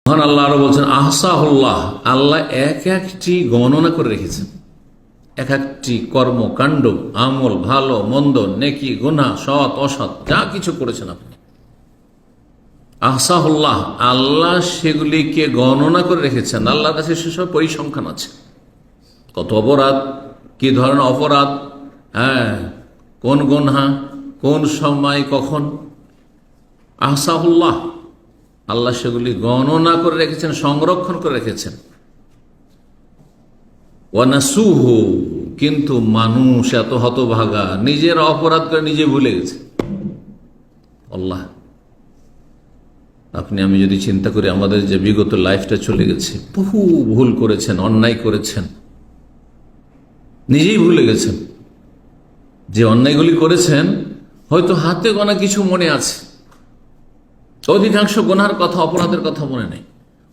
মহান আল্লাহ আরো বলছেন আহসাহুল্লাহ, আল্লাহ এক একটি গণনা করে রেখেছেন। এক একটি কর্মকাণ্ড, আমল, ভালো মন্দ, নেকি গুনাহ, সৎ অসৎ যা কিছু করেছেন আপনি, আহসাহুল্লাহ, আল্লাহ সেগুলিকে গণনা করে রেখেছেন। আল্লাহর কাছে সেসব পরিসংখ্যান আছে। কত অপরাধ, কি ধরনের অপরাধ, কোন গুনাহ, কোন সময়, কখন, আহসাহুল্লাহ, আল্লাহ সেগুলি গণনা করে রেখেছেন, সংরক্ষণ করে রেখেছেন। ওয়ানাসুহু, কিন্তু মানুষ এত হতভাগা, নিজের অপরাধ করে নিজে ভুলে গেছে। আল্লাহ, আপনি আমি যদি চিন্তা করি আমাদের যে বিগত লাইফটা চলে গেছে, বহু ভুল করেছেন, অন্যায় করেছেন, নিজেই ভুলে গেছেন। যে অন্যায়গুলি করেছেন হয়তো হাতে গোনা কিছু মনে আছে, অধিকাংশ গুনার কথা, অপরাধের কথা মনে নেই।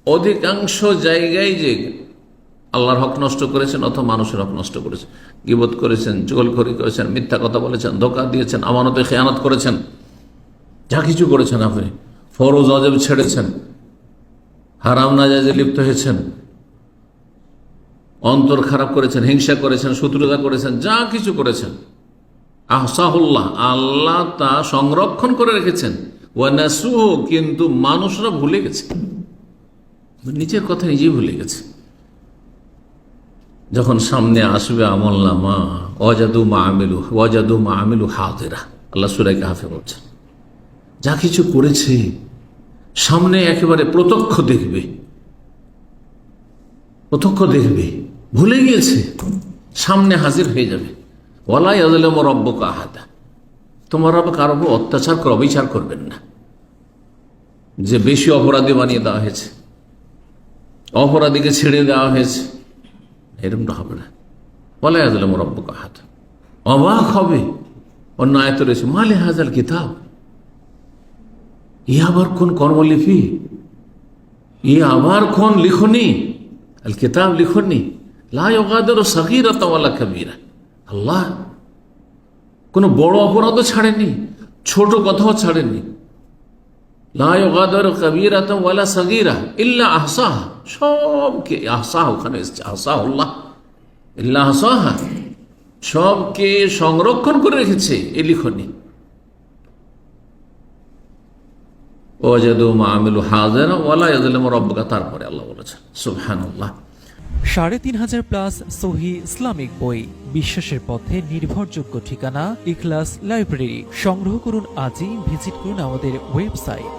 অধিকাংশ জায়গায় যে আল্লাহর হক নষ্ট করেছেন অথবা মানুষের হক নষ্ট করেছেন, গীবত করেছেন, চুগলখড়ি করেছেন, মিথ্যা কথা বলেছেন, ধোঁকা দিয়েছেন, আমানতে খেয়ানত করেছেন, যা কিছু করেছেন আপনি, ফরজ অজেব ছেড়েছেন, হারাম নাজায়েজে লিপ্ত হয়েছেন, অন্তর খারাপ করেছেন, হিংসা করেছেন, শত্রুতা করেছেন, যা কিছু করেছেন, আহসাহুল্লাহ, আল্লাহ তা সংরক্ষণ করে রেখেছেন। ওয়ানাসুহু, কিন্তু মানুষরা ভুলে গেছে, নিজের কথা নিজেই ভুলে গেছে। যখন সামনে আসবে আমলনামা, ওয়াজাদু মা আমিলু হাদিরা, আল্লাহ সূরা কাহফে বলছেন, যা কিছু করেছে সামনে একেবারে প্রত্যক্ষ দেখবে, ভুলে গিয়েছে, সামনে হাজির হয়ে যাবে। ওয়ালা ইয়াযলিমু রাব্বুকা আহাদা, তোমার রব কারো উপর অত্যাচার করে অবিচার করবেন না। যে বেশি অপরাধী বানিয়ে দেওয়া হয়েছে, অপরাধীকে ছেড়ে দেওয়া হয়েছে, এরকমটা হবে না। ওয়ালা ইয়াযলিমু রাব্বুকা আহাদা। অবাক হবে, অন্য আয়াতে রয়েছে মালি হাযাল কিতাব, ই আবার কোন কর্মলিপি, ই আবার কোন লিখনি, আল কিতাব লিখনি, লা ইউগাদিরু সাগীরাতান ওয়ালা কাবীরা। আল্লাহ কোন বড় অপরাধও ছাড়েননি, ছোট কথাও ছাড়েননি। লা ইউগাদিরু কাবীরাতান ওয়ালা সাগীরা ইল্লা আহসাহা, সবকে আহসাহা, ওখানে এসেছে আহসাহুল্লাহ ইল্লা আহসাহা, সবকে সংরক্ষণ করে রেখেছে এই লিখনি। ওয়াজাদু মা আমিলু হাযিরা ওয়ালা ইয়াযলিমু রাব্বুকা, তারপরে আল্লাহ বলেছেন সুবহানাল্লাহ। 3,500+ সহিহ ইসলামিক বই, বিশ্বাসের পথে নির্ভরযোগ্য ঠিকানা ইখলাস লাইব্রেরি। সংগ্রহ করুন আজই, ভিজিট করুন আমাদের ওয়েবসাইট।